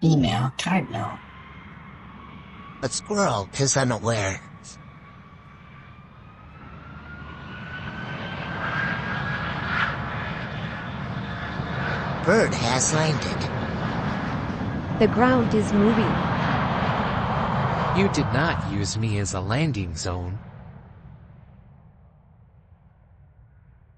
female cardinal. But Squirrel is unaware. Bird has landed. The ground is moving. You did not use me as a landing zone.